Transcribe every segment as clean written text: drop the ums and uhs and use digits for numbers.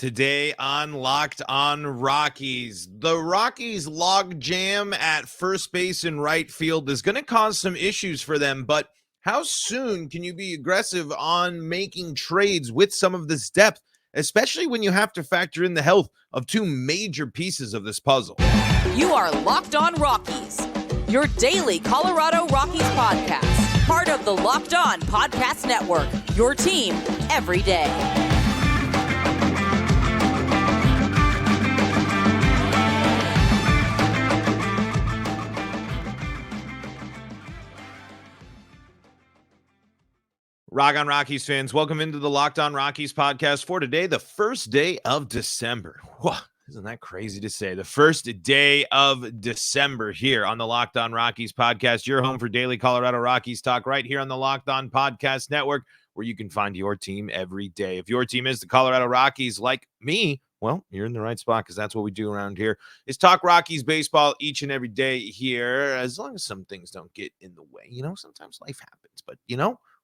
Today on Locked On Rockies, the Rockies log jam at first base and right field is going to cause some issues for them, but how soon can you be aggressive on making trades with some of this depth, especially when you have to factor in the health of two major pieces of this puzzle? You are Locked On Rockies, your daily Colorado Rockies podcast, part of the Locked On Podcast Network, your team every day. Rock on Rockies fans, welcome into the Locked On Rockies podcast for today, the first day of December. Whoa, isn't that crazy to say? The first day of December here on the Locked On Rockies podcast, your home for daily Colorado Rockies talk right here on the Locked On Podcast Network, where you can find your team every day. If your team is the Colorado Rockies like me, well, you're in the right spot because that's what we do around here, is talk Rockies baseball each and every day here, as long as some things don't get in the way. You know, sometimes life happens, but,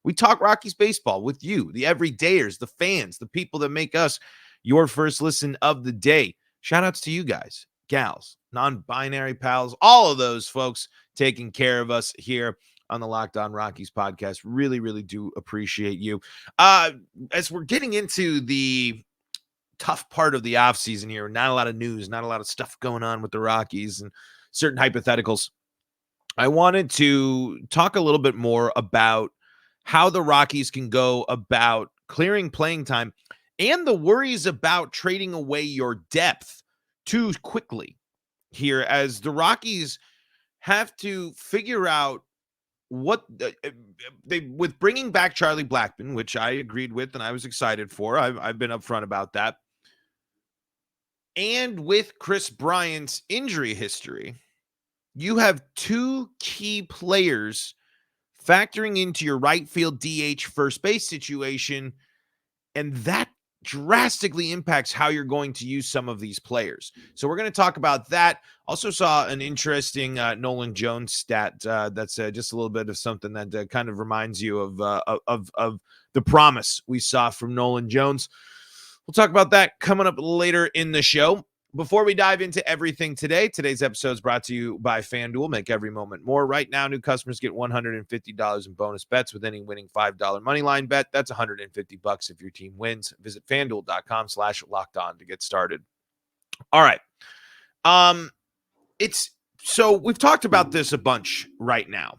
we talk Rockies baseball with you, the everydayers, the fans, the people that make us your first listen of the day. Shout outs to you guys, gals, non-binary pals, all of those folks taking care of us here on the Locked On Rockies podcast. Really, really do appreciate you. As we're getting into the tough part of the offseason here, not a lot of news, not a lot of stuff going on with the Rockies and certain hypotheticals. I wanted to talk a little bit more about how the Rockies can go about clearing playing time and the worries about trading away your depth too quickly here, as the Rockies have to figure out what they with bringing back Charlie Blackmon, which I agreed with and I was excited for. I've been upfront about that. And with Kris Bryant's injury history, you have two key players factoring into your right field DH first base situation, and that drastically impacts how you're going to use some of these players. So we're going to talk about that. Also saw an interesting Nolan Jones stat that's just a little bit of something that kind of reminds you of the promise we saw from Nolan Jones. We'll talk about that coming up later in the show. Before we dive into everything today, today's episode is brought to you by FanDuel. Make every moment more. Right now, new customers get $150 in bonus bets with any winning $5 moneyline bet. That's $150 if your team wins. Visit FanDuel.com/lockedon to get started. All right. So we've talked about this a bunch right now.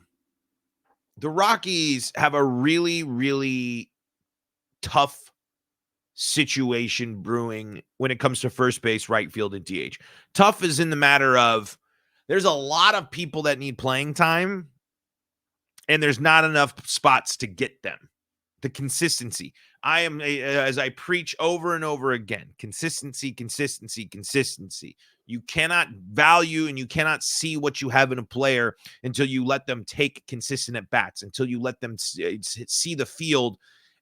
The Rockies have a really, really tough situation brewing when it comes to first base, right field, and DH. Tough is in the matter of there's a lot of people that need playing time, and there's not enough spots to get them. The consistency. As I preach over and over again, consistency. You cannot value and you cannot see what you have in a player until you let them take consistent at bats, until you let them see the field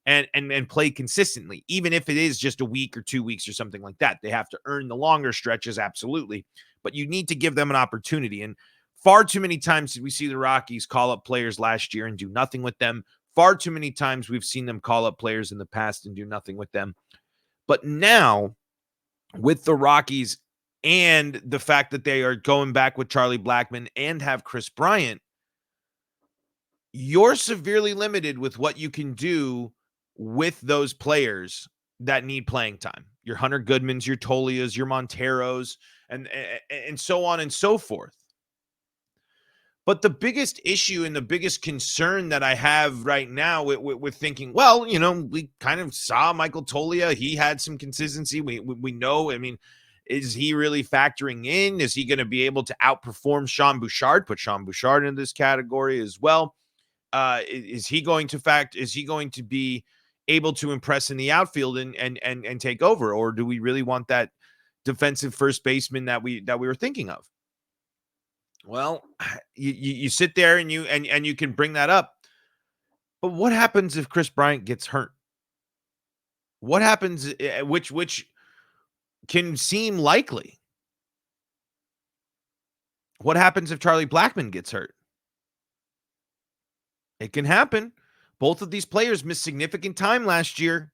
and play consistently, even if it is just a week or 2 weeks or something like that. They have to earn the longer stretches, absolutely, but you need to give them an opportunity. And far too many times did we see the Rockies call up players last year and do nothing with them. Far too many times we've seen them call up players in the past and do nothing with them. But now, with the Rockies and the fact that they are going back with Charlie Blackmon and have Kris Bryant, you're severely limited with what you can do with those players that need playing time. Your Hunter Goodmans, your Tolias, your Monteros, and so on and so forth. But the biggest issue and the biggest concern that I have right now with thinking, well, we kind of saw Michael Toglia. He had some consistency. We know, is he really factoring in? Is he going to be able to outperform Sean Bouchard? Put Sean Bouchard in this category as well. Is he going to be able to impress in the outfield and take over, or do we really want that defensive first baseman that we were thinking of? Well, you sit there and you can bring that up, but what happens if Kris Bryant gets hurt? What happens, which can seem likely? What happens if Charlie Blackmon gets hurt? It can happen. Both of these players missed significant time last year.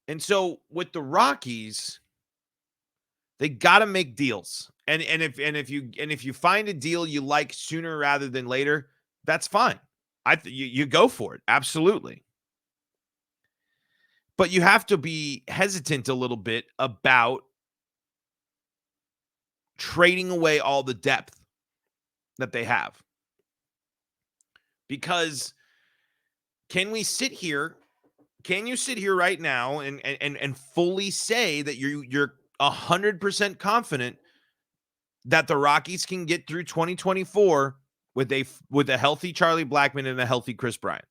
And so with the Rockies, they got to make deals. And if you find a deal you like sooner rather than later, that's fine. You go for it. Absolutely. But you have to be hesitant a little bit about trading away all the depth that they have. Because can you sit here right now and fully say that you're 100% confident that the Rockies can get through 2024 with a healthy Charlie Blackmon and a healthy Chris Bryant?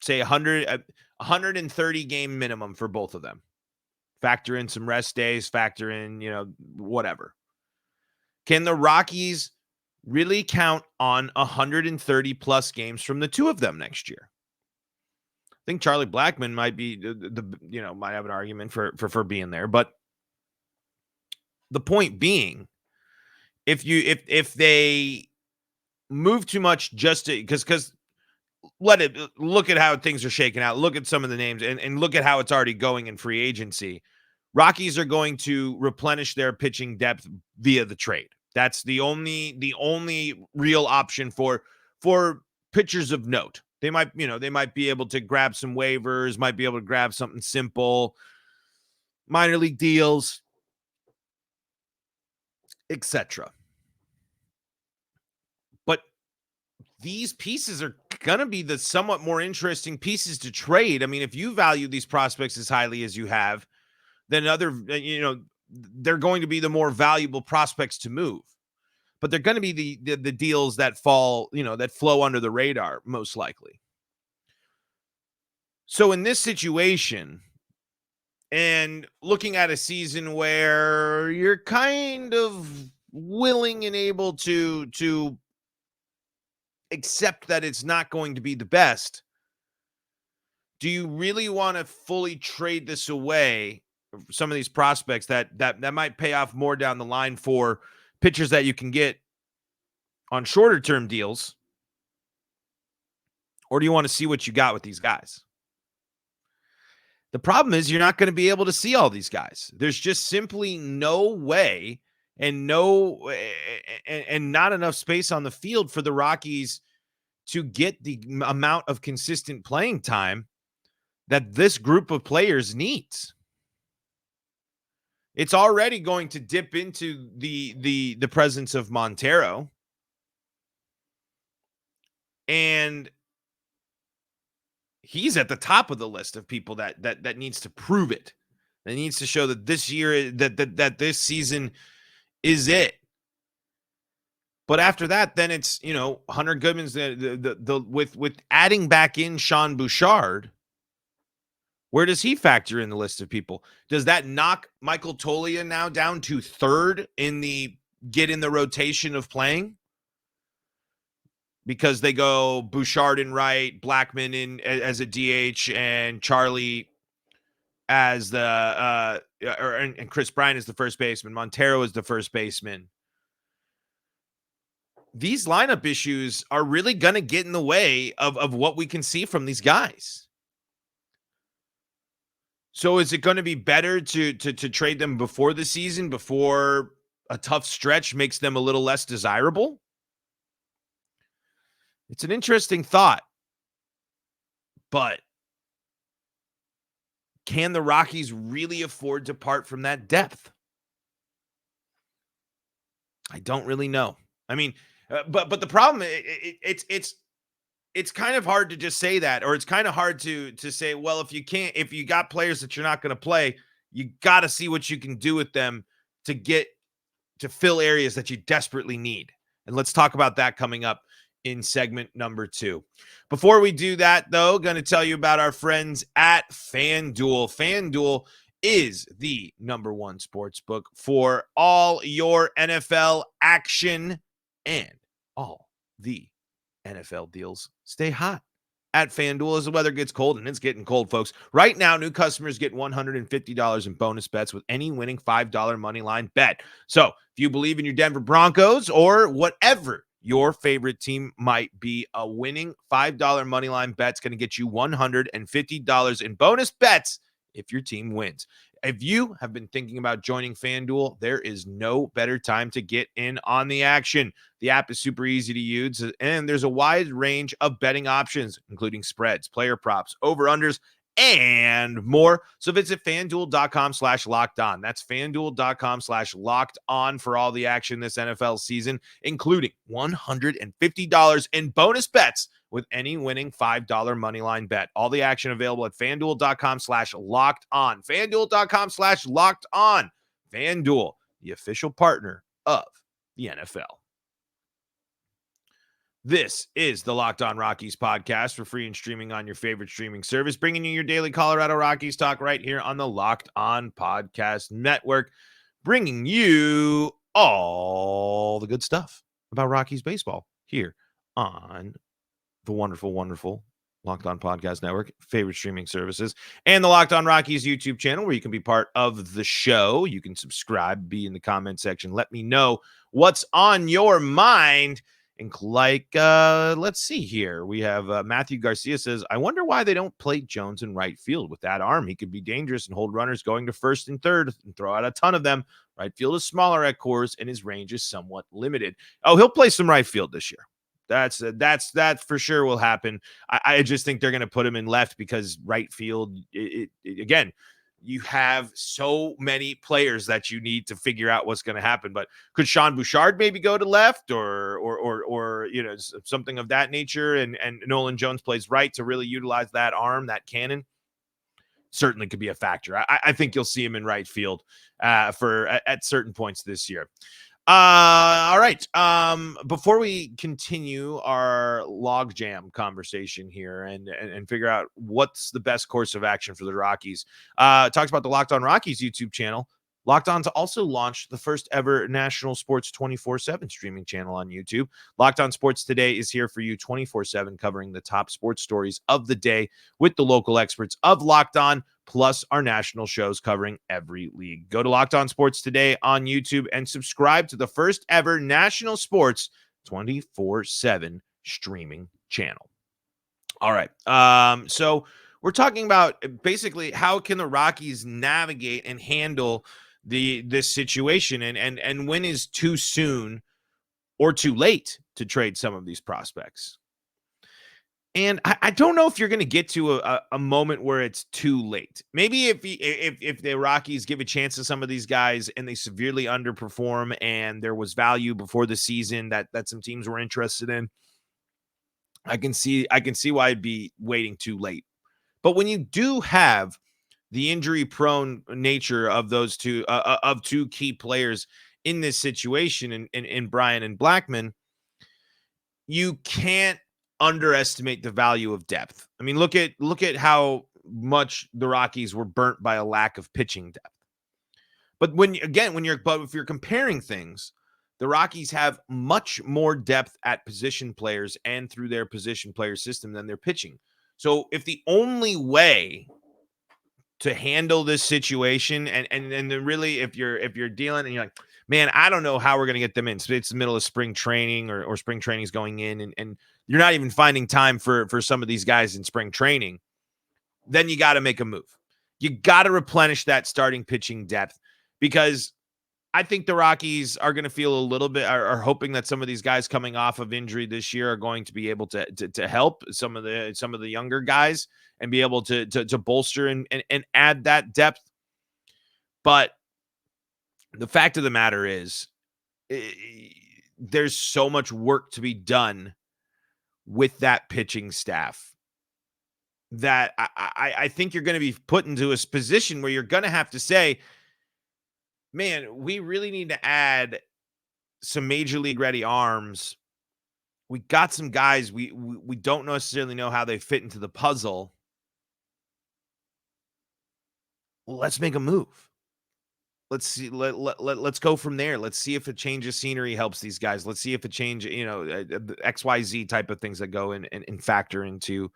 Say 130 game minimum for both of them. Factor in some rest days, factor in, whatever. Can the Rockies really count on 130 plus games from the two of them next year? I think Charlie Blackmon might be might have an argument for being there, but the point being, if they move too much just to because look at how things are shaking out. Look at some of the names and look at how it's already going in free agency. Rockies are going to replenish their pitching depth via the trade. That's the only real option for pitchers of note. They might be able to grab some waivers, might be able to grab something simple, minor league deals, etc. But these pieces are going to be the somewhat more interesting pieces to trade. I mean, if you value these prospects as highly as you have, then they're going to be the more valuable prospects to move. But they're going to be the deals that fall, that flow under the radar, most likely. So in this situation, and looking at a season where you're kind of willing and able to accept that it's not going to be the best, do you really want to fully trade this away? Some of these prospects that might pay off more down the line for pitchers that you can get on shorter term deals? Or do you want to see what you got with these guys? The problem is you're not going to be able to see all these guys. There's just simply no way and not enough space on the field for the Rockies to get the amount of consistent playing time that this group of players needs. It's already going to dip into the presence of Montero. And he's at the top of the list of people that needs to prove it. That needs to show that this year, that this season is it. But after that, then it's, Hunter Goodman's with adding back in Sean Bouchard. Where does he factor in the list of people? Does that knock Michael Toglia now down to third in the get in the rotation of playing? Because they go Bouchard in right, Blackmon in as a DH, and Charlie as and Chris Bryant is the first baseman. Montero is the first baseman. These lineup issues are really going to get in the way of what we can see from these guys. So is it going to be better to trade them before the season, before a tough stretch makes them a little less desirable? It's an interesting thought. But can the Rockies really afford to part from that depth? I don't really know. I mean, but the problem, it's kind of hard to just say that, or it's kind of hard to say, well, if you got players that you're not going to play, you got to see what you can do with them to fill areas that you desperately need. And let's talk about that coming up in segment number 2. Before we do that, though, going to tell you about our friends at FanDuel. FanDuel is the number one sportsbook for all your NFL action and all the NFL deals. Stay hot at FanDuel as the weather gets cold, and it's getting cold, folks. Right now, new customers get $150 in bonus bets with any winning $5 moneyline bet. So if you believe in your Denver Broncos or whatever your favorite team might be, a winning $5 moneyline bet's going to get you $150 in bonus bets if your team wins. If you have been thinking about joining FanDuel, there is no better time to get in on the action. The app is super easy to use, and there's a wide range of betting options, including spreads, player props, over-unders, and more. So visit FanDuel.com/lockedon. That's FanDuel.com/lockedon for all the action this NFL season, including $150 in bonus bets with any winning $5 moneyline bet. All the action available at FanDuel.com/lockedon. FanDuel.com/lockedon. FanDuel, the official partner of the NFL. This is the Locked On Rockies podcast for free and streaming on your favorite streaming service, bringing you your daily Colorado Rockies talk right here on the Locked On Podcast Network, bringing you all the good stuff about Rockies baseball here on the wonderful, wonderful Locked On Podcast Network, favorite streaming services, and the Locked On Rockies YouTube channel, where you can be part of the show. You can subscribe, be in the comment section. Let me know what's on your mind. And let's see here. We have Matthew Garcia says, I wonder why they don't play Jones in right field. With that arm, he could be dangerous and hold runners going to first and third and throw out a ton of them. Right field is smaller at Coors, and his range is somewhat limited. Oh, he'll play some right field this year. That for sure will happen. I just think they're going to put him in left because right field, again, you have so many players that you need to figure out what's going to happen. But could Sean Bouchard maybe go to left or something of that nature? And Nolan Jones plays right to really utilize that arm, that cannon. Certainly could be a factor. I think you'll see him in right field at certain points this year. All right. Before we continue our logjam conversation here and figure out what's the best course of action for the Rockies, talks about the Locked On Rockies YouTube channel. Locked On's also launched the first ever national sports 24/7 streaming channel on YouTube. Locked On Sports Today is here for you 24/7, covering the top sports stories of the day with the local experts of Locked On, plus our national shows covering every league. Go to Locked On Sports Today on YouTube and subscribe to the first ever national sports 24/7 streaming channel. All right. So we're talking about basically how can the Rockies navigate and handle this situation, and when is too soon or too late to trade some of these prospects. And I don't know if you're going to get to a moment where it's too late. Maybe if the Rockies give a chance to some of these guys and they severely underperform and there was value before the season that some teams were interested in, I can see why it'd be waiting too late. But when you do have the injury-prone nature of those two key players in this situation, in Brian and Blackmon, you can't underestimate the value of depth. I mean, look at how much the Rockies were burnt by a lack of pitching depth. But if you're comparing things, the Rockies have much more depth at position players and through their position player system than their pitching. So if the only way to handle this situation and then really if you're dealing and you're like, man, I don't know how we're going to get them in. It's the middle of spring training or spring training is going in and you're not even finding time for some of these guys in spring training. Then you got to make a move. You got to replenish that starting pitching depth, because I think the Rockies are going to feel a little bit are hoping that some of these guys coming off of injury this year are going to be able to help some of the younger guys and be able to bolster and add that depth. But the fact of the matter is, there's so much work to be done with that pitching staff that I think you're going to be put into a position where you're going to have to say, man, we really need to add some major league ready arms. We got some guys. We don't necessarily know how they fit into the puzzle. Well, let's make a move. Let's see. Let's go from there. Let's see if a change of scenery helps these guys. Let's see if a change, the XYZ type of things that go in and factor into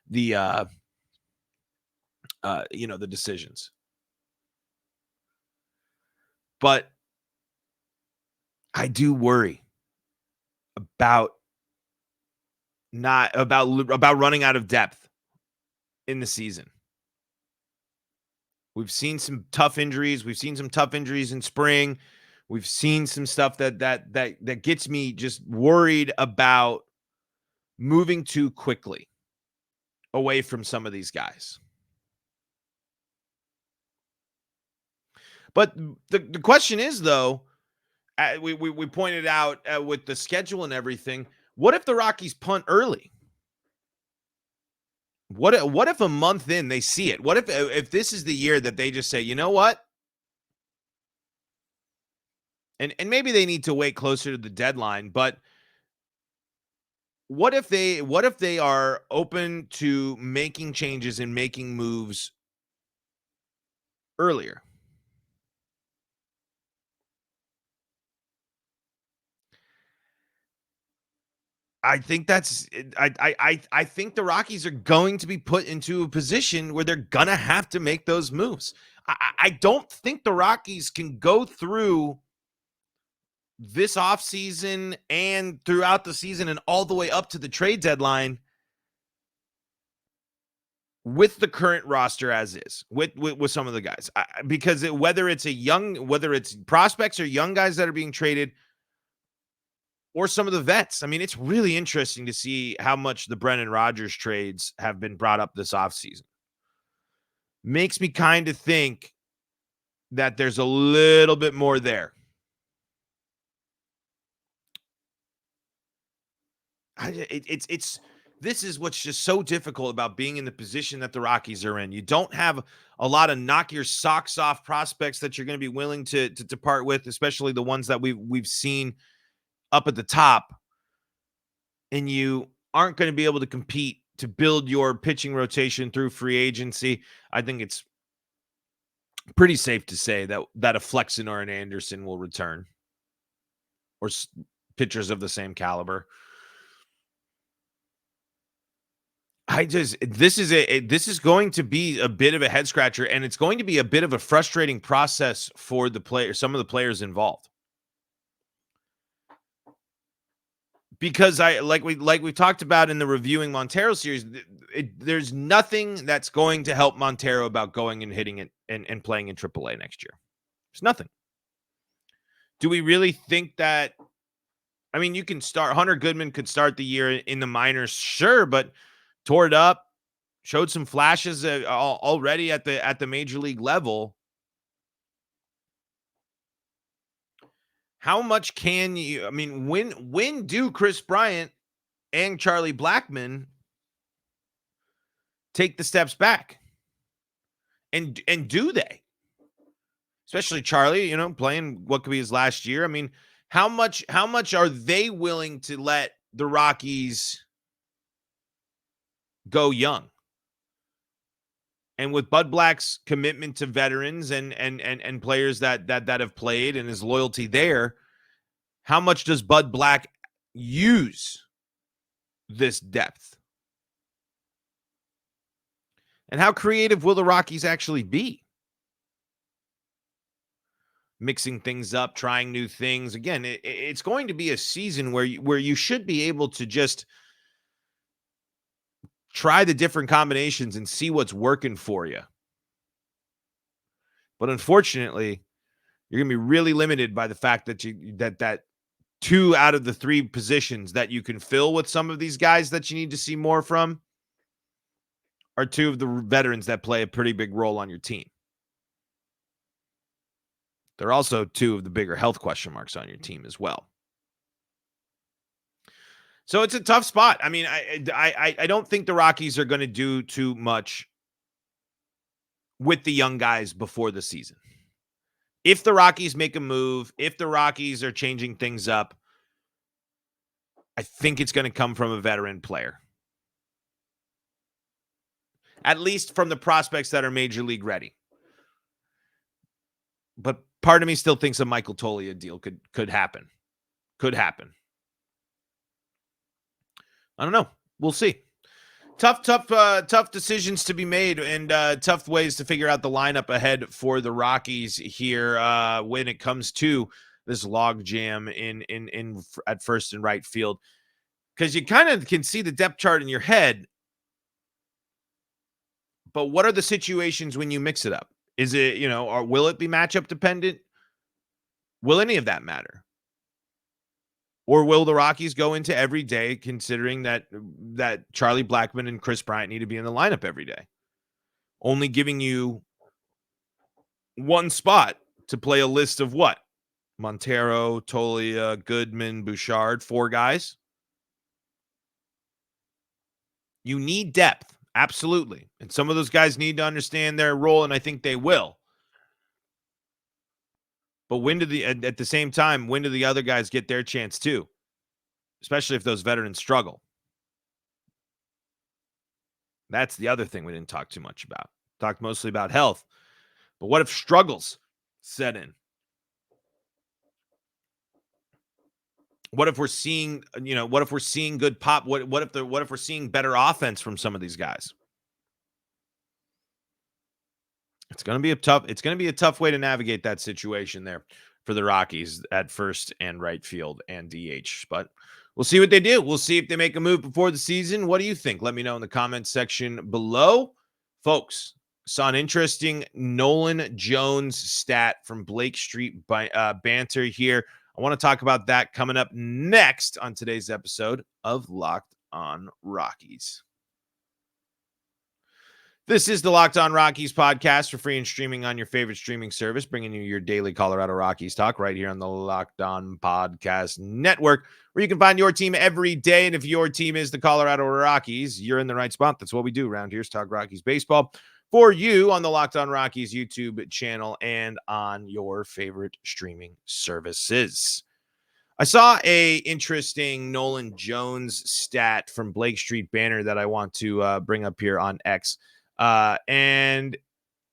the, the decisions. But I do worry about running out of depth in the season. We've seen some tough injuries. We've seen some tough injuries in spring. We've seen some stuff that gets me just worried about moving too quickly away from some of these guys. But the question is, though, we pointed out with the schedule and everything, what if the Rockies punt early? What if a month in they see it? What if this is the year that they just say, you know what? And maybe they need to wait closer to the deadline, but what if they are open to making changes and making moves earlier? I think that's I think the Rockies are going to be put into a position where they're gonna have to make those moves. I don't think the Rockies can go through this offseason and throughout the season and all the way up to the trade deadline with the current roster as is, with some of the guys. Because whether it's prospects or young guys that are being traded, or some of the vets. I mean, it's really interesting to see how much the Brendan Rodgers trades have been brought up this offseason. Makes me kind of think that there's a little bit more there. This is what's just so difficult about being in the position that the Rockies are in. You don't have a lot of knock your socks off prospects that you're going to be willing to part with, especially the ones that we've seen up at the top, and you aren't going to be able to compete to build your pitching rotation through free agency. I think it's pretty safe to say that a Flexen or an Anderson will return, or pitchers of the same caliber. This is going to be a bit of a head scratcher, and it's going to be a bit of a frustrating process for some of the players involved. Because like we talked about in the reviewing Montero series, there's nothing that's going to help Montero about going and hitting it and playing in AAA next year. There's nothing. Do we really think that? I mean, you can start. Hunter Goodman could start the year in the minors, sure, but tore it up, showed some flashes already at the major league level. How much can you? I mean, when do Chris Bryant and Charlie Blackmon take the steps back? And do they? Especially Charlie, playing what could be his last year. I mean, how much are they willing to let the Rockies go young? And with Bud Black's commitment to veterans and players that have played and his loyalty there, how much does Bud Black use this depth? And how creative will the Rockies actually be? Mixing things up, trying new things. Again, it's going to be a season where you should be able to just try the different combinations and see what's working for you. But unfortunately, you're going to be really limited by the fact that that 2 out of the 3 positions that you can fill with some of these guys that you need to see more from are 2 of the veterans that play a pretty big role on your team. They're also 2 of the bigger health question marks on your team as well. So it's a tough spot. I mean, I don't think the Rockies are going to do too much with the young guys before the season. If the Rockies make a move, if the Rockies are changing things up, I think it's going to come from a veteran player. At least from the prospects that are major league ready. But part of me still thinks a Michael Toglia deal could happen. Could happen. I don't know. We'll see. Tough decisions to be made, and tough ways to figure out the lineup ahead for the Rockies here when it comes to this log jam in at first and right field, because you kind of can see the depth chart in your head. But what are the situations when you mix it up? Is it, or will it be matchup dependent? Will any of that matter? Or will the Rockies go into every day considering that Charlie Blackmon and Chris Bryant need to be in the lineup every day, only giving you one spot to play a list of what? Montero, Tolia, Goodman, Bouchard, 4 guys. You need depth, absolutely. And some of those guys need to understand their role, and I think they will. But at the same time, when do the other guys get their chance too? Especially if those veterans struggle. That's the other thing we didn't talk too much about. Talked mostly about health. But what if struggles set in? What if we're seeing, good pop? What if we're seeing better offense from some of these guys? It's going to be a tough way to navigate that situation there for the Rockies at first and right field and DH. But we'll see what they do. We'll see if they make a move before the season. What do you think? Let me know in the comments section below. Folks, saw an interesting Nolan Jones stat from Blake Street Banter here. I want to talk about that coming up next on today's episode of Locked on Rockies. This is the Locked on Rockies podcast for free and streaming on your favorite streaming service, bringing you your daily Colorado Rockies talk right here on the Locked on Podcast Network, where you can find your team every day. And if your team is the Colorado Rockies, you're in the right spot. That's what we do around here is talk Rockies baseball for you on the Locked on Rockies YouTube channel and on your favorite streaming services. I saw a interesting Nolan Jones stat from Blake Street Banner that I want to bring up here on X. And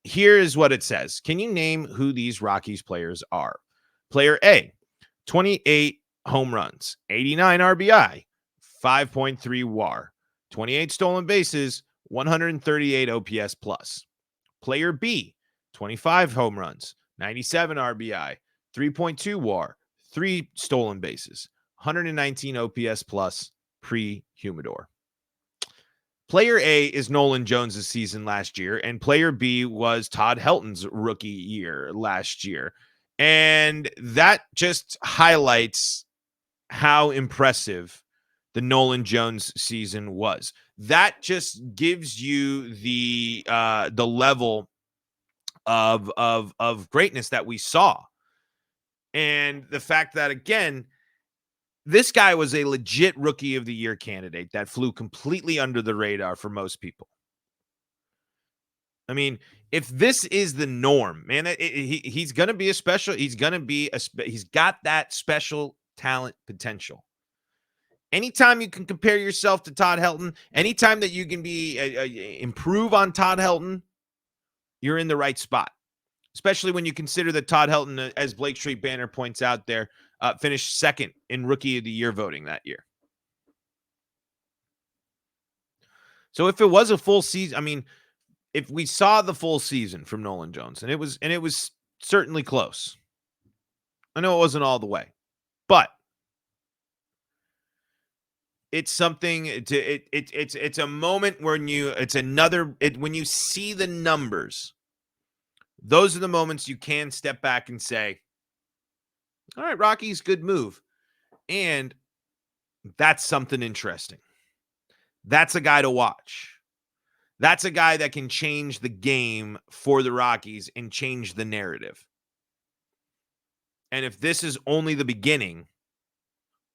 here is what it says. Can you name who these Rockies players are? Player A, 28 home runs, 89 RBI, 5.3 WAR, 28 stolen bases, 138 OPS plus. Player B, 25 home runs, 97 RBI, 3.2 WAR, 3 stolen bases, 119 OPS plus pre-Humidor. Player A is Nolan Jones' season last year, and player B was Todd Helton's rookie year last year. And that just highlights how impressive the Nolan Jones season was. That just gives you the level of greatness that we saw. And the fact that, again, this guy was a legit rookie of the year candidate that flew completely under the radar for most people. I mean, if this is the norm, man, he's going to be a special. He's got that special talent potential. Anytime you can compare yourself to Todd Helton, anytime that you can improve on Todd Helton, you're in the right spot. Especially when you consider that Todd Helton, as Blake Street Banner points out there, finished second in Rookie of the Year voting that year. So if it was a full season, I mean, if we saw the full season from Nolan Jones, and it was certainly close. I know it wasn't all the way, but it's something it's a moment when when you see the numbers. Those are the moments you can step back and say, all right, Rockies, good move. And that's something interesting. That's a guy to watch. That's a guy that can change the game for the Rockies and change the narrative. And if this is only the beginning,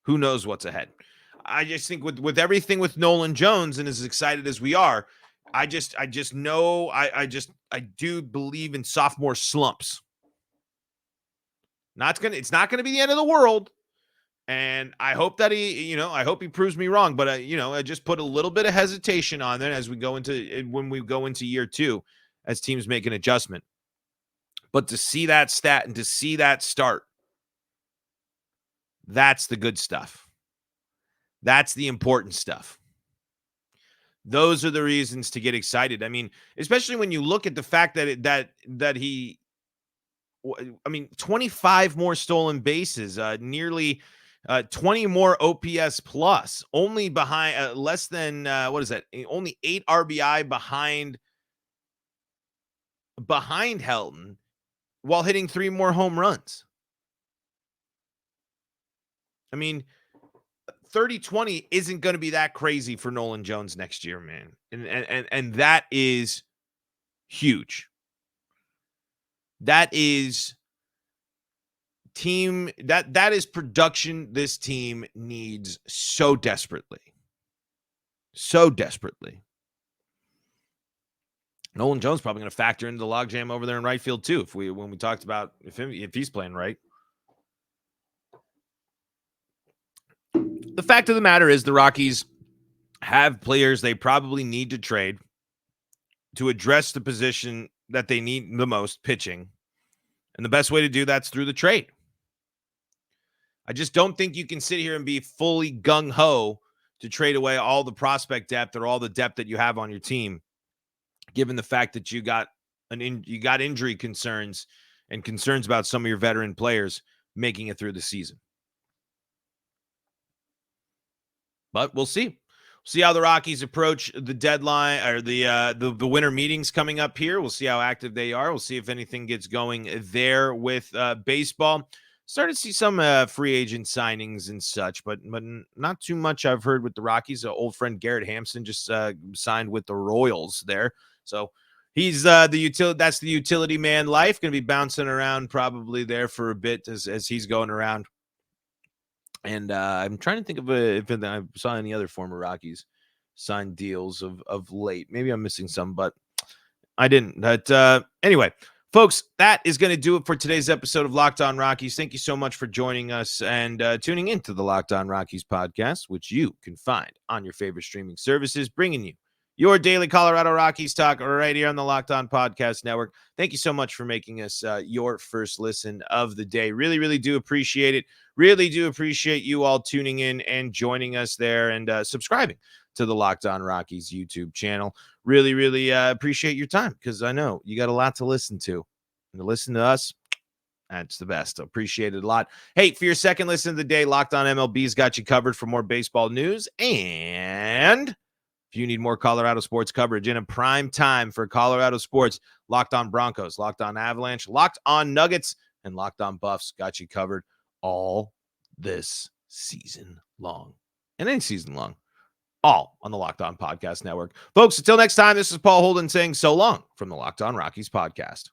who knows what's ahead? I just think with everything with Nolan Jones, and as excited as we are, I do believe in sophomore slumps. It's not gonna be the end of the world, and I hope that I hope he proves me wrong. But I just put a little bit of hesitation on there as when we go into year 2, as teams make an adjustment. But to see that stat and to see that start, that's the good stuff. That's the important stuff. Those are the reasons to get excited. I mean, especially when you look at the fact that he, 25 more stolen bases, nearly 20 more OPS plus, only behind less than only 8 RBI behind behind Helton while hitting 3 more home runs. I mean, 30-20 isn't going to be that crazy for Nolan Jones next year, man. And that is huge. That is that is production this team needs so desperately. So desperately. Nolan Jones probably going to factor into the logjam over there in right field too. When we talked about if he's playing right. The fact of the matter is the Rockies have players they probably need to trade to address the position that they need the most, pitching. And the best way to do that's through the trade. I just don't think you can sit here and be fully gung-ho to trade away all the prospect depth or all the depth that you have on your team, given the fact that you got injury concerns and concerns about some of your veteran players making it through the season. But we'll see. See how the Rockies approach the deadline or the winter meetings coming up here. We'll see how active they are. We'll see if anything gets going there with baseball. Started to see some free agent signings and such, but not too much I've heard with the Rockies. Old friend Garrett Hampson just signed with the Royals there. So he's the utility man life. Going to be bouncing around probably there for a bit as he's going around. And I'm trying to think of if I saw any other former Rockies sign deals of late. Maybe I'm missing some, but I didn't. But anyway, folks, that is going to do it for today's episode of Locked On Rockies. Thank you so much for joining us and tuning into the Locked On Rockies podcast, which you can find on your favorite streaming services, bringing you your daily Colorado Rockies talk right here on the Locked On Podcast Network. Thank you so much for making us your first listen of the day. Really, really do appreciate it. Really do appreciate you all tuning in and joining us there and subscribing to the Locked On Rockies YouTube channel. Really, really appreciate your time because I know you got a lot to listen to. And to listen to us, that's the best. Appreciate it a lot. Hey, for your second listen of the day, Locked On MLB's got you covered for more baseball news. And if you need more Colorado sports coverage in a prime time for Colorado sports, Locked On Broncos, Locked On Avalanche, Locked On Nuggets, and Locked On Buffs got you covered all this season long. And any season long. All on the Locked On Podcast Network. Folks, until next time, this is Paul Holden saying so long from the Locked On Rockies podcast.